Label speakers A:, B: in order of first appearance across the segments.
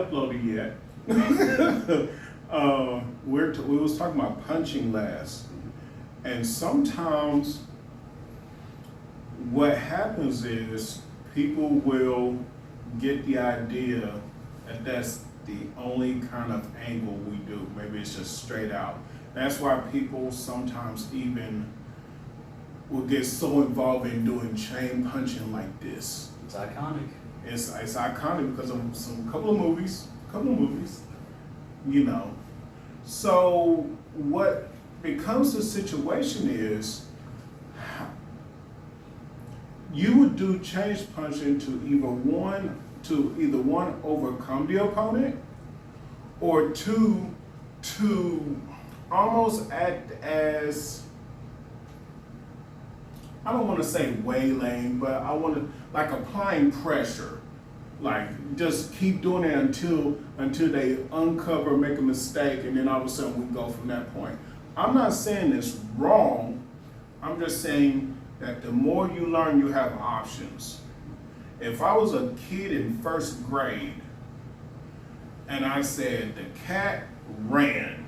A: uploaded yet. We was talking about punching last. And sometimes what happens is people will get the idea that that's the only kind of angle we do. Maybe it's just straight out. That's why people sometimes even will get so involved in doing chain punching like this.
B: It's iconic.
A: It's iconic because of couple of movies, you know. So what becomes the situation is you would do change punching to either one overcome the opponent, or two to almost act as, I don't want to say waylaying, but I want to like applying pressure, like just keep doing it until they uncover, make a mistake, and then all of a sudden we go from that point. I'm not saying it's wrong. I'm just saying that the more you learn, you have options. If I was a kid in first grade and I said the cat ran,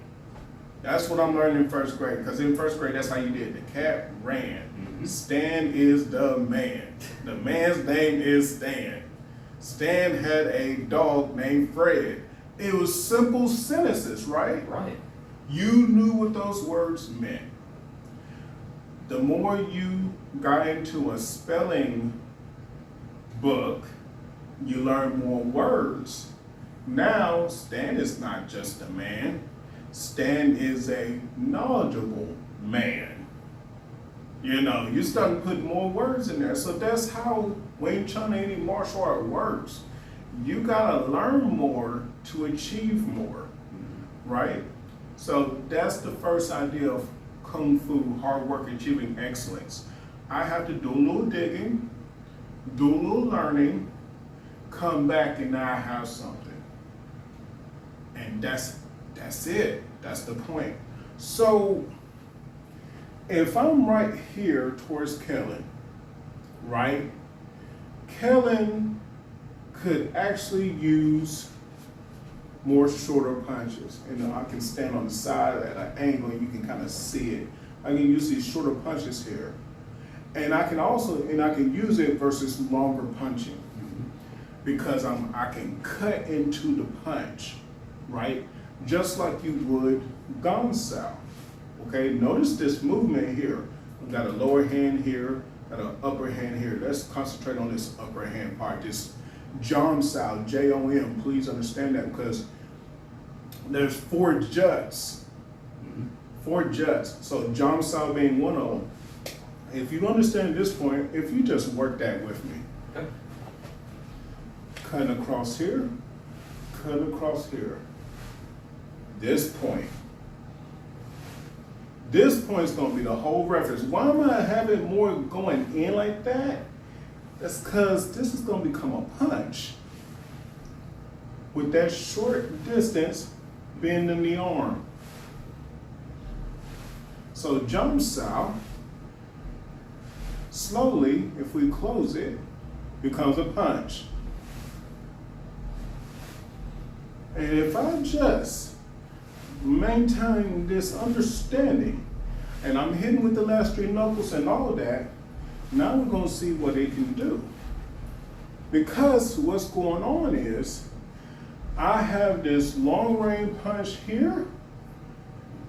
A: that's what I'm learning in first grade, because in first grade, that's how you did. The cat ran. Stan is the man. The man's name is Stan. Stan had a dog named Fred. It was simple sentences, right?
B: Right.
A: You knew what those words meant. The more you got into a spelling book, you learn more words. Now, Stan is not just a man. Stan is a knowledgeable man. You know, you start putting more words in there. So that's how Wing Chun, any martial art, works. You gotta learn more to achieve more, right? So that's the first idea of Kung Fu, hard work, achieving excellence. I have to do a little digging, do a little learning, come back, and now I have something. And that's it. That's the point. So if I'm right here towards Kellen, right? Kellen could actually use more shorter punches. You know, I can stand on the side at an angle and you can kind of see it. I can use these shorter punches here. And I can use it versus longer punching, because I can cut into the punch, right? Just like you would Gong Sao. Okay, notice this movement here. We've got a lower hand here, got an upper hand here. Let's concentrate on this upper hand part, this Jom Sao, J-O-M. Please understand that, because there's 4 juts. 4 juts. So Jom Sao being one of them. If you understand this point, if you just work that with me.
B: Okay.
A: Cut across here, cut across here. This point. This point's gonna be the whole reference. Why am I having more going in like that? That's because this is gonna become a punch. With that short distance bending the arm. So Jump Sao, slowly, if we close it, becomes a punch. And if I just maintain this understanding, and I'm hitting with the last 3 knuckles and all of that, now we're gonna see what it can do. Because what's going on is, I have this long range punch here,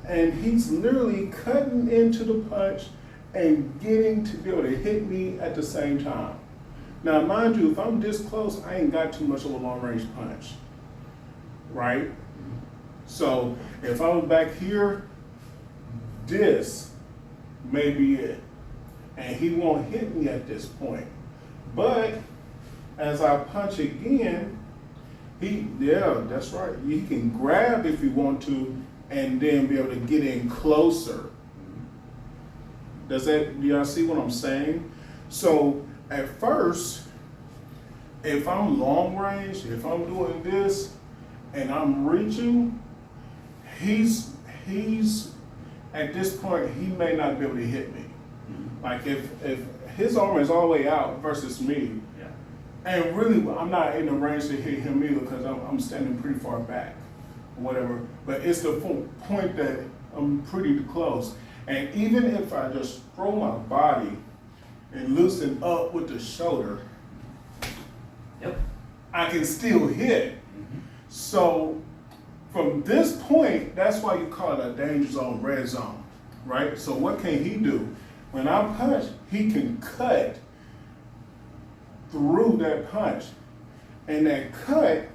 A: and he's literally cutting into the punch and getting to be able to hit me at the same time. Now, mind you, if I'm this close, I ain't got too much of a long range punch, right? So if I was back here, this may be it. And he won't hit me at this point. But as I punch again, that's right. He can grab if you want to, and then be able to get in closer. Do y'all see what I'm saying? So at first, if I'm long range, if I'm doing this and I'm reaching, he's at this point, he may not be able to hit me. Like if his arm is all the way out versus me, And really, I'm not in the range to hit him either because I'm standing pretty far back or whatever. But it's the point that I'm pretty close. And even if I just throw my body and loosen up with the shoulder,
B: yep,
A: I can still hit. So from this point, that's why you call it a danger zone, red zone, right? So what can he do? When I punch, he can cut through that punch. And that cut,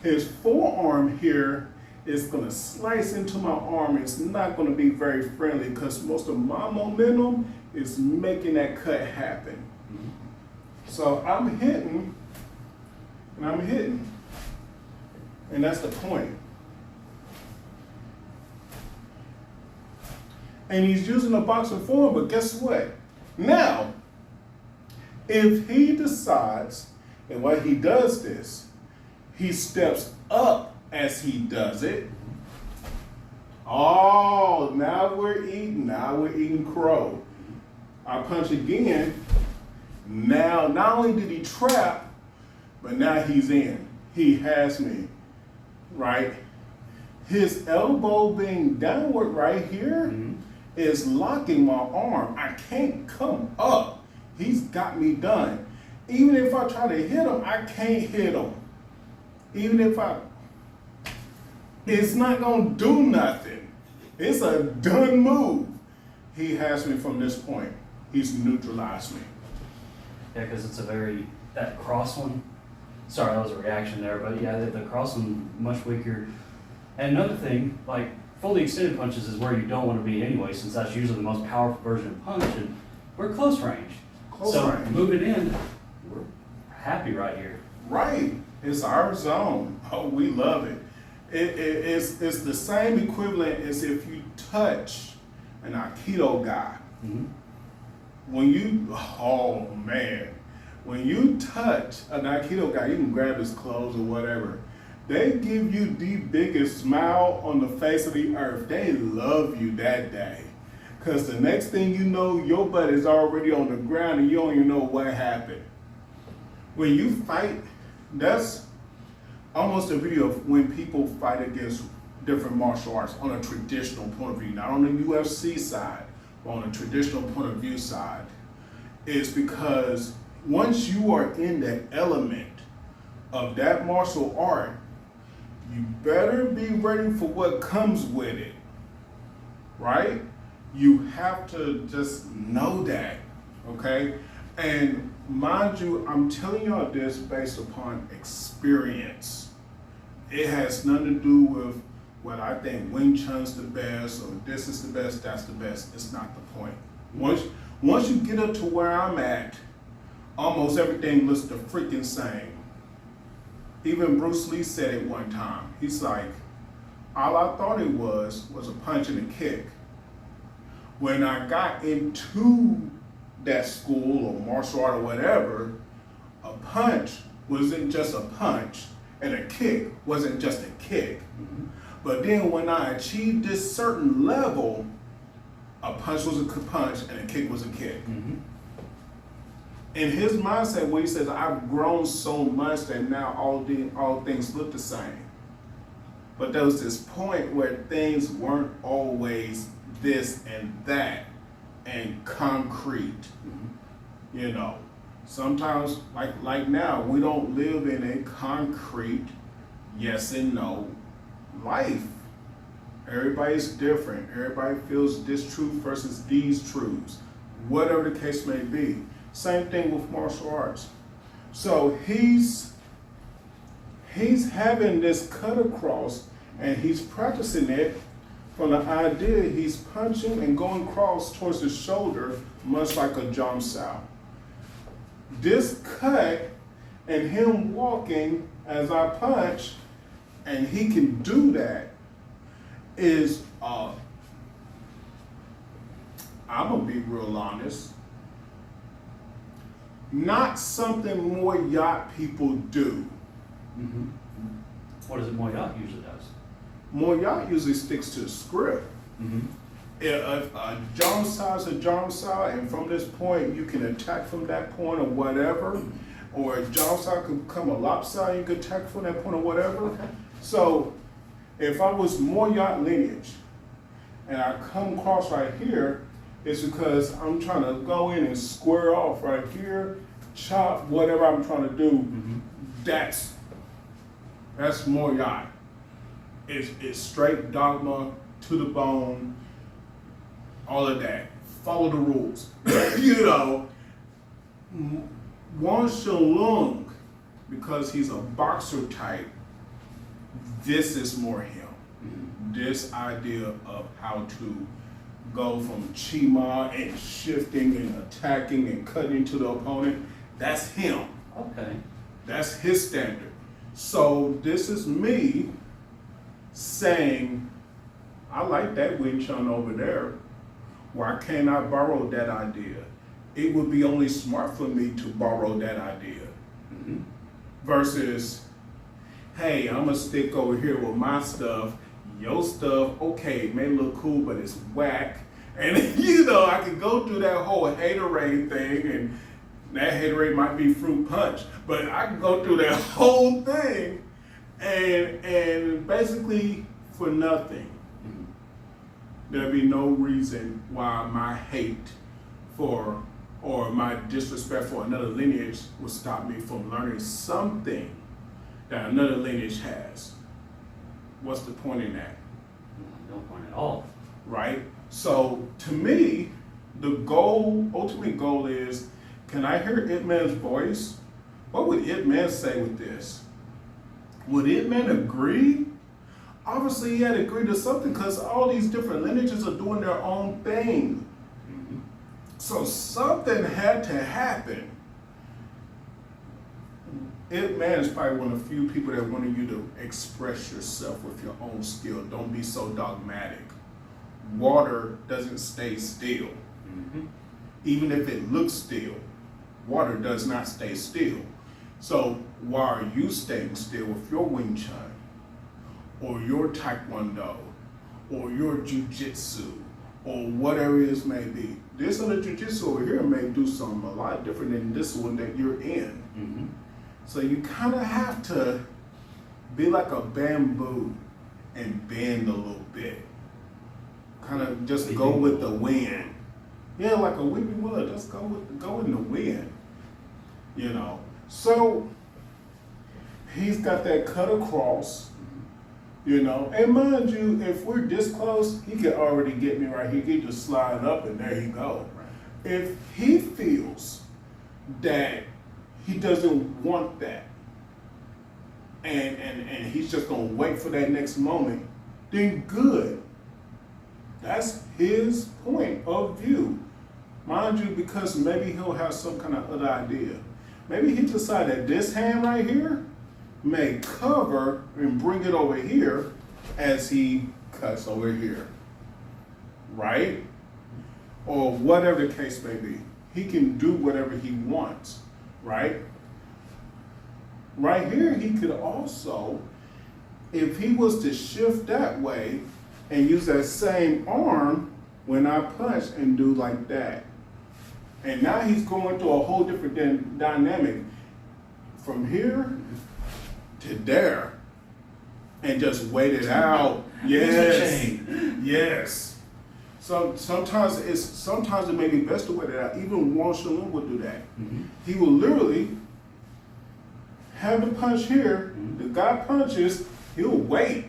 A: his forearm here is gonna slice into my arm. It's not gonna be very friendly because most of my momentum is making that cut happen. So I'm hitting, and I'm hitting. And that's the point. And he's using a boxing form, but guess what? Now, if he decides, and while he does this, he steps up as he does it. Oh, now we're eating crow. I punch again. Now, not only did he trap, but now he's in. He has me, right? His elbow being downward right here is locking my arm. I can't come up. He's got me done. Even if I try to hit him, I can't hit him. Even if it's not gonna do nothing. It's a done move. He has me from this point. He's neutralized me.
B: Yeah, because it's that cross one, sorry, that was a reaction there, but yeah, the cross one, much weaker. And another thing, like, fully extended punches is where you don't want to be anyway, since that's usually the most powerful version of punch, and we're close range. So moving in, we're happy right here.
A: Right, it's our zone. Oh, we love it. It's the same equivalent as if you touch an Aikido guy. When you touch an Aikido guy, you can grab his clothes or whatever. They give you the biggest smile on the face of the earth. They love you that day. Because the next thing you know, your butt is already on the ground and you don't even know what happened. When you fight, that's almost a video of when people fight against different martial arts on a traditional point of view, not on the UFC side, but on a traditional point of view side, is because once you are in the element of that martial art, you better be ready for what comes with it, right? You have to just know that, okay? And mind you, I'm telling y'all this based upon experience. It has nothing to do with what I think Wing Chun's the best, or this is the best, that's the best. It's not the point. Once you get up to where I'm at, almost everything looks the freaking same. Even Bruce Lee said it one time. He's like, all I thought it was a punch and a kick. When I got into that school or martial art or whatever, a punch wasn't just a punch and a kick wasn't just a kick. But then when I achieved this certain level, a punch was a punch and a kick was a kick. In his mindset, where he says, I've grown so much that now all things look the same. But there was this point where things weren't always this and that and concrete. You know, sometimes, like now, we don't live in a concrete yes and no life. Everybody's different. Everybody feels this truth versus these truths, whatever the case may be. Same thing with martial arts. So he's having this cut across, and he's practicing it from the idea he's punching and going across towards the shoulder, much like a jump sao. This cut and him walking as I punch, and he can do that, is, I'm gonna be real honest, not something Moy Yat people do.
B: What is it Moy Yat usually does?
A: Moy Yat usually sticks to the script. If a jump sao is a jump sao, and from this point you can attack from that point or whatever, or a jump side could become a lopside, you could tackle from that point or whatever.
B: Okay.
A: So if I was Moy Yat lineage and I come across right here, it's because I'm trying to go in and square off right here, chop whatever I'm trying to do.
B: Mm-hmm.
A: That's Moy Yat. It's straight dogma to the bone, all of that. Follow the rules. You know, Wang Lung, because he's a boxer type, this is more him.
B: Mm-hmm.
A: This idea of how to go from Chima and shifting and attacking and cutting into the opponent, that's him.
B: Okay.
A: That's his standard. So this is me saying, I like that Wing Chun over there. Why can't I borrow that idea? It would be only smart for me to borrow that idea.
B: Mm-hmm.
A: Versus, hey, I'm gonna stick over here with my stuff. Your stuff, okay, it may look cool, but it's whack. And you know, I can go through that whole haterade thing, and that haterade might be fruit punch, but I can go through that whole thing and basically for nothing.
B: Mm-hmm.
A: There'd be no reason why my hate for or my disrespect for another lineage would stop me from learning something that another lineage has. What's the point in that?
B: No point at all.
A: Right? So to me, the goal, ultimate goal is, can I hear Ip Man's voice? What would Ip Man say with this? Would Ip Man agree? Obviously he had to agree to something because all these different lineages are doing their own thing.
B: Mm-hmm.
A: So something had to happen. Ip Man is probably one of the few people that wanted you to express yourself with your own skill. Don't be so dogmatic. Water doesn't stay still.
B: Mm-hmm.
A: Even if it looks still, water does not stay still. So why are you staying still with your Wing Chun, or your Taekwondo, or your Jiu-Jitsu, or whatever it is may be? This other Jiu-Jitsu over here may do something a lot different than this one that you're in.
B: Mm-hmm.
A: So you kind of have to be like a bamboo and bend a little bit. Kind of just go with the wind. Yeah, like a weeping willow, just go in the wind. You know. So he's got that cut across, you know. And mind you, if we're this close, he could already get me right here. He could just slide up and there you go. Right. If he feels that he doesn't want that, and he's just gonna wait for that next moment, then good. That's his point of view. Mind you, because maybe he'll have some kind of other idea. Maybe he decided that this hand right here may cover and bring it over here as he cuts over here, right? Or whatever the case may be. He can do whatever he wants, right? Right here, he could also, if he was to shift that way and use that same arm when I punch and do like that. And now he's going through a whole different dynamic from here to there and just wait it out. Yes. Yes. So sometimes it may be best to wait it out. Even Wang Lung would do that.
B: Mm-hmm.
A: He will literally have the punch here, the guy punches, he'll wait.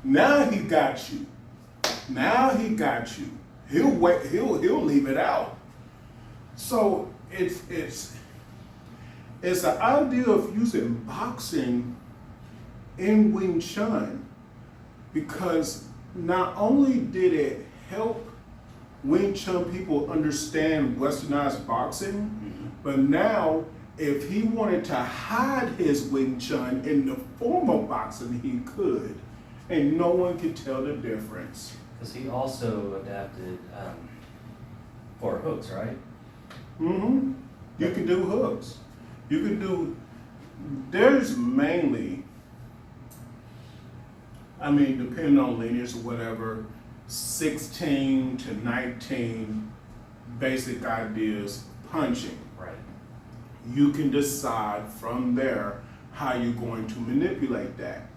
A: Now he got you. Now he got you. He'll wait, he'll leave it out. So it's the idea of using boxing in Wing Chun, because not only did it help Wing Chun people understand westernized boxing, but now if he wanted to hide his Wing Chun in the form of boxing, he could. And no one could tell the difference.
B: Because he also adapted for hooks, right?
A: Mm-hmm. You can do hooks. You can do, there's mainly, I mean, depending on lineage or whatever, 16 to 19 basic ideas punching.
B: Right.
A: You can decide from there how you're going to manipulate that.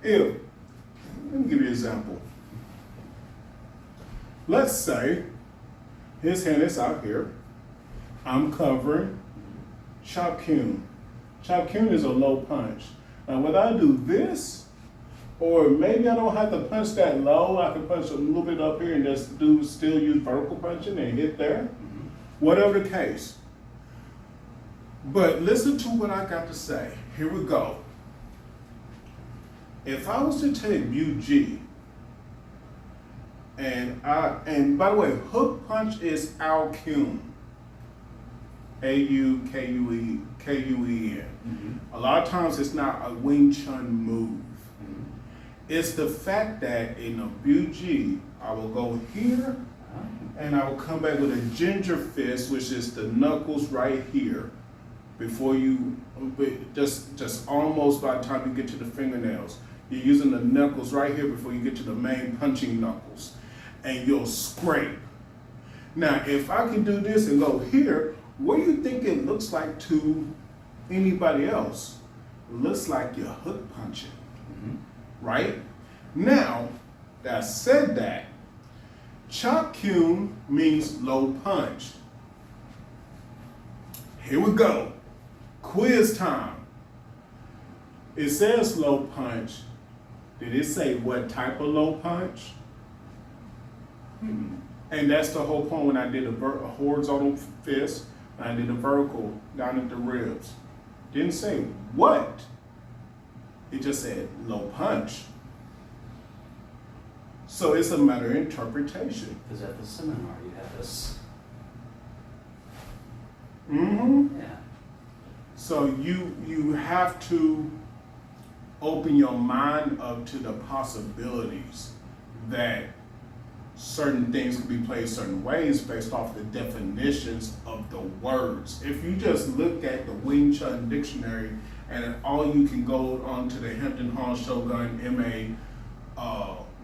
A: Let me give you an example. Let's say his hand is out here. I'm covering chop kyun. Chop kyun is a low punch. Now, whether I do this, or maybe I don't have to punch that low, I can punch a little bit up here and just still use vertical punching and hit there. Whatever the case. But listen to what I got to say. Here we go. If I was to take BUG, and by the way, hook punch is Al-Kyun. A-U-K-U-E-N. A lot of times it's not a Wing Chun move. It's the fact that in a BUG, I will go here, and I will come back with a ginger fist, which is the knuckles right here. Before you, just almost by the time you get to the fingernails. You're using the knuckles right here before you get to the main punching knuckles. And you'll scrape. Now, if I can do this and go here, what do you think it looks like to anybody else? It looks like you're hook punching, right? Now, that said that, chop kyun means low punch. Here we go. Quiz time. It says low punch. Did it say what type of low punch? And that's the whole point when I did a horizontal fist, and I did a vertical down at the ribs. Didn't say what. It just said low punch. So it's a matter of interpretation.
B: Because at the seminar you have this.
A: Yeah. So you have to open your mind up to the possibilities that certain things can be played certain ways based off the definitions of the words. If you just look at the Wing Chun dictionary and all you can go onto the Hampton Hong Shogun M.A.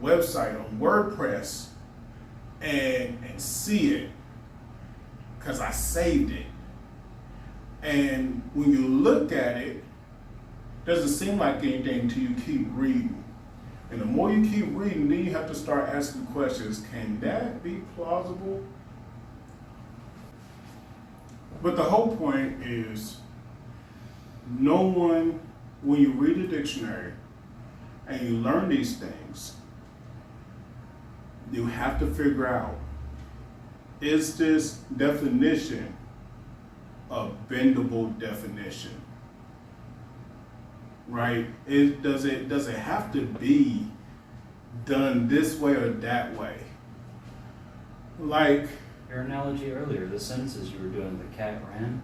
A: Website on WordPress and see it, because I saved it. And when you look at it, doesn't seem like anything until you keep reading. And the more you keep reading, then you have to start asking questions. Can that be plausible? But the whole point is, no one, when you read a dictionary and you learn these things, you have to figure out, is this definition a bendable definition? Right? Does it have to be done this way or that way? Like
B: your analogy earlier, the sentences you were doing, the cat ran,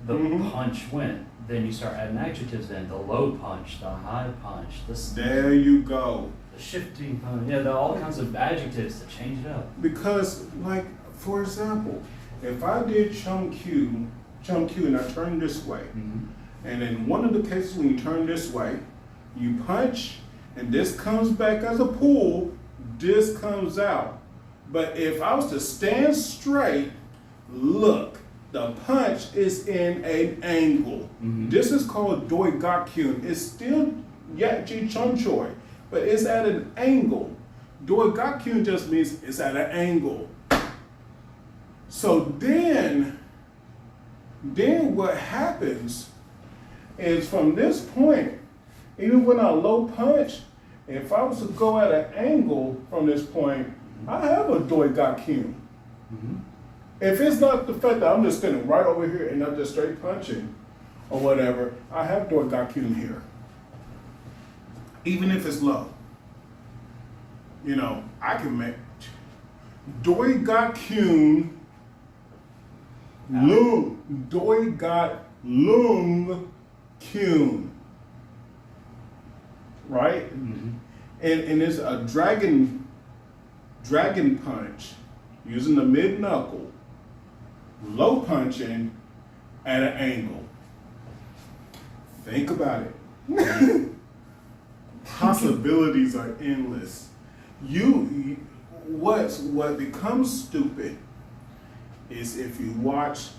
B: the punch went. Then you start adding adjectives in, the low punch, the high punch,
A: there you go.
B: The shifting punch, yeah, all kinds of adjectives to change it up.
A: Because, like, for example, if I did chum Q and I turned this way, and in one of the cases when you turn this way, you punch, and this comes back as a pull, this comes out. But if I was to stand straight, look, the punch is in an angle. This is called doi gakyun. It's still yatji chun choi, but it's at an angle. Doi gakyun just means it's at an angle. So then what happens is from this point, even when I low punch, if I was to go at an angle from this point, I have a doi gakyun. If it's not the fact that I'm just standing right over here and not just straight punching or whatever, I have doi gakyun here. Even if it's low. You know, I can make doi gakyun lung, doi got lung kyun. Right? And it's a dragon punch using the mid knuckle, low punching at an angle. Think about it. Possibilities are endless. What becomes stupid is if you watch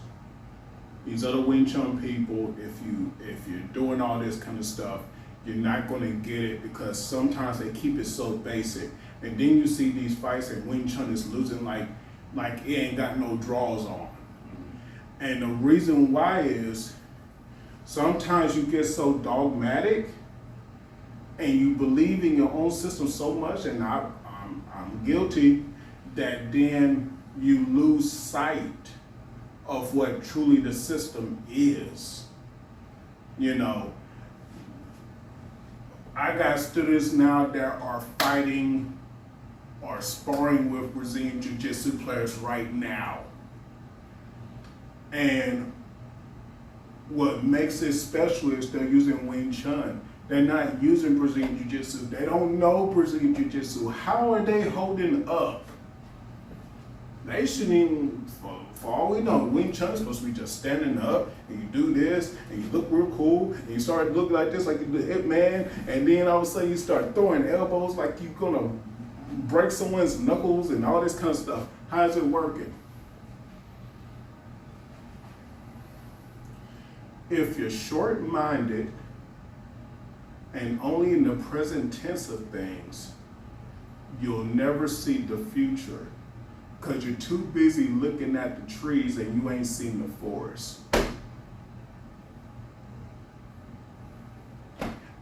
A: these other Wing Chun people, if you're doing all this kind of stuff, you're not going to get it, because sometimes they keep it so basic. And then you see these fights and Wing Chun is losing like it ain't got no draws on. And the reason why is sometimes you get so dogmatic and you believe in your own system so much, and I'm guilty, that then you lose sight of what truly the system is. You know, I got students now that are fighting or sparring with Brazilian Jiu-Jitsu players right now. And what makes it special is they're using Wing Chun. They're not using Brazilian Jiu-Jitsu. They don't know Brazilian Jiu-Jitsu. How are they holding up? They shouldn't even, for all we know, Wing Chun is supposed to be just standing up, and you do this, and you look real cool, and you start looking like this, like you do Ip Man, and then all of a sudden you start throwing elbows like you're gonna break someone's knuckles and all this kind of stuff. How is it working? If you're short-minded and only in the present tense of things, you'll never see the future, because you're too busy looking at the trees and you ain't seen the forest.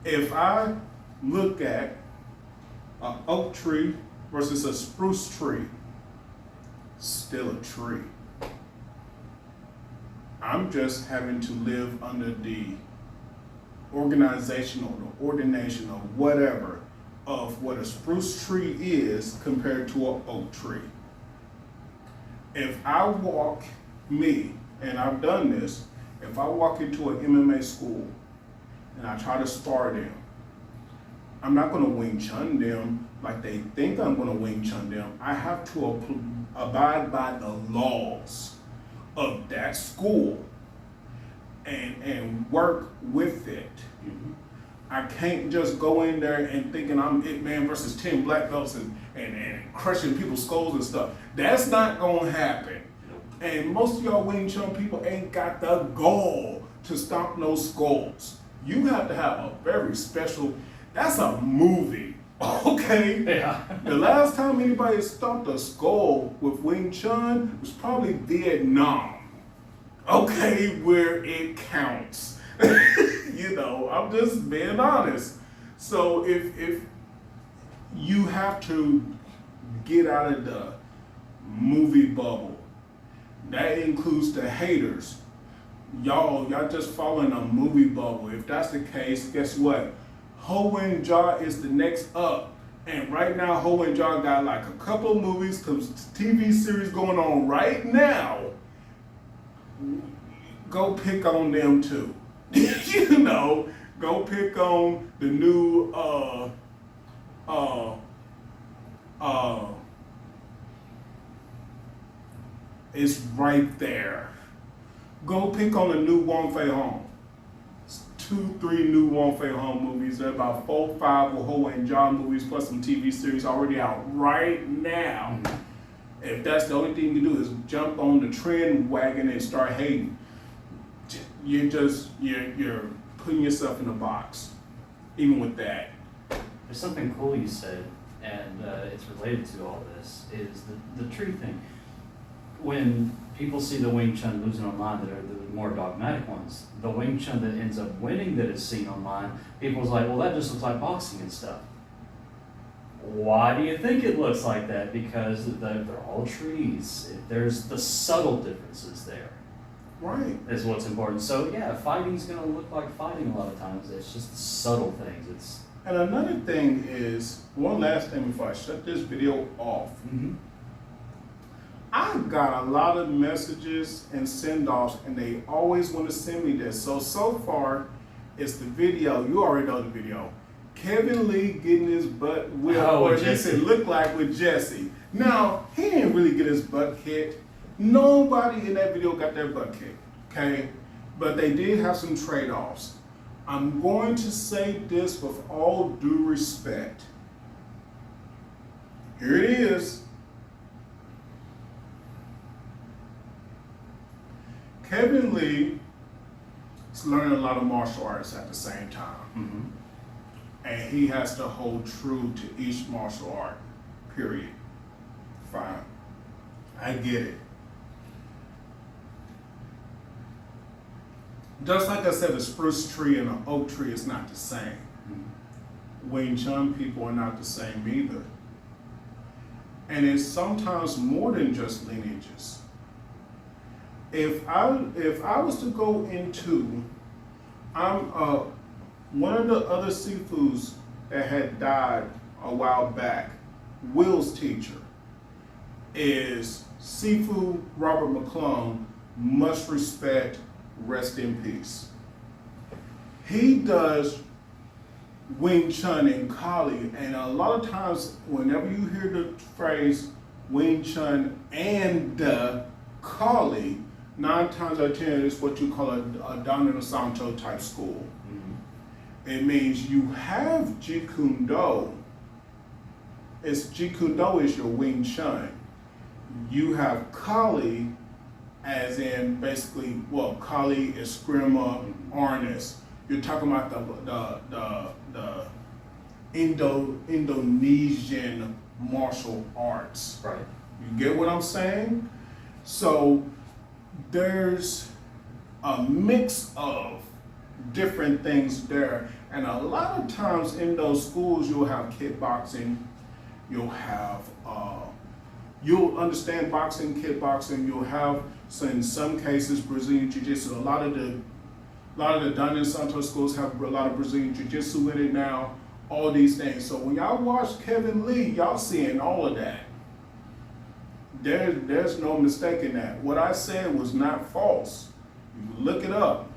A: If I look at an oak tree versus a spruce tree, still a tree. I'm just having to live under the organization or the ordination or whatever of what a spruce tree is compared to an oak tree. If I walk, and I've done this, if I walk into an MMA school and I try to spar them, I'm not going to Wing Chun them like they think I'm going to Wing Chun them. I have to abide by the laws of that school and work with it. Mm-hmm. I can't just go in there and thinking I'm Ip Man versus 10 black belts and crushing people's skulls and stuff. That's not gonna happen. And most of y'all Wing Chun people ain't got the gall to stomp those skulls. You have to have a very special, that's a movie, okay?
B: Yeah.
A: The last time anybody stomped a skull with Wing Chun was probably Vietnam, okay, where it counts. You know, I'm just being honest. So if you have to get out of the movie bubble, that includes the haters. Y'all just following a movie bubble. If that's the case, guess what? Ho Wing Jaw is the next up. And right now, Ho Wing Jaw got like a couple of movies, TV series going on right now. Go pick on them too. You know, go pick on the new it's right there. Go pick on the new Wong Fei Hong. 2-3 new Wong Fei Hong movies. There are about 4-5 with Ho Wing Jaw movies plus some TV series already out right now. If that's the only thing you do is jump on the trend wagon and start hating, you're putting yourself in a box, even with that.
B: There's something cool you said, and it's related to all this, is the tree thing. When people see the Wing Chun losing online that are the more dogmatic ones, the Wing Chun that ends up winning that is seen online, people's like, well, that just looks like boxing and stuff. Why do you think it looks like that? Because they're all trees. There's the subtle differences there.
A: Right.
B: Is what's important. So yeah, fighting's gonna look like fighting a lot of times. It's just subtle things.
A: And another thing is, one last thing before I shut this video off.
B: Mm-hmm.
A: I got a lot of messages and send-offs, and they always want to send me this. So far, it's the video. You already know the video. Kevin Lee getting his butt whipped, or at least it looked like with Jesse. Now, he didn't really get his butt kicked. Nobody in that video got their butt kicked, okay? But they did have some trade-offs. I'm going to say this with all due respect. Here it is. Kevin basically, he's learning a lot of martial arts at the same time.
B: Mm-hmm.
A: And he has to hold true to each martial art, period. Fine. I get it. Just like I said, a spruce tree and an oak tree is not the same.
B: Mm-hmm.
A: Wing Chun people are not the same either. And it's sometimes more than just lineages. If I was to go into, one of the other Sifus that had died a while back, Will's teacher, is Sifu Robert McClung, much respect, rest in peace. He does Wing Chun and Kali, and a lot of times whenever you hear the phrase Wing Chun and Kali, 9 times out of 10 is what you call a Dominant Santo type school. Mm-hmm. It means you have Jeet Kune Do. Jeet Kune Do is your Wing Chun. You have Kali, as in basically, well, Kali, Eskrima, Arnis. You're talking about the Indonesian martial arts.
B: Right.
A: You get what I'm saying? So there's a mix of different things there. And a lot of times in those schools, you'll have kickboxing, you'll have, you'll understand boxing, kickboxing, you'll have, so in some cases, Brazilian Jiu-Jitsu. A lot of the Dominant Santo schools have a lot of Brazilian Jiu-Jitsu in it now, all these things. So when y'all watch Kevin Lee, y'all seeing all of that. There's no mistaking that. What I said was not false. You can look it up.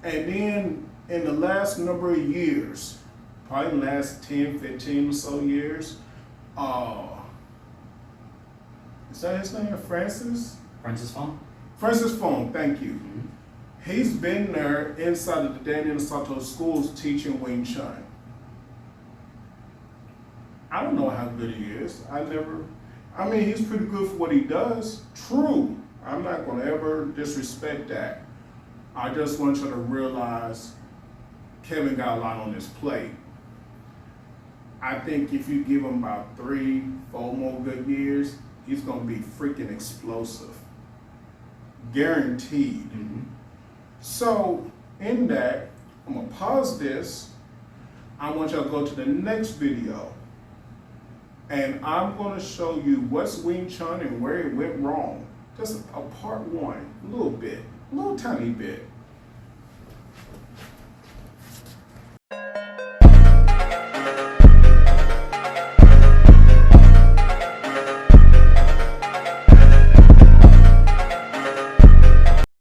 A: And then in the last number of years, probably the last 10, 15 or so years, is that his name, Francis?
B: Francis Fong?
A: Francis Fong, thank you.
B: Mm-hmm.
A: He's been there inside of the Daniel Santo schools teaching Wing Chun. I don't know how good he is. I mean, he's pretty good for what he does. True. I'm not going to ever disrespect that. I just want you to realize Kevin got a lot on his plate. I think if you give him about 3, 4 more good years, he's going to be freaking explosive. Guaranteed.
B: Mm-hmm.
A: So, in that, I'm going to pause this. I want y'all to go to the next video. And I'm going to show you what's Wing Chun and where it went wrong. Just a part 1, a little bit, a little tiny bit.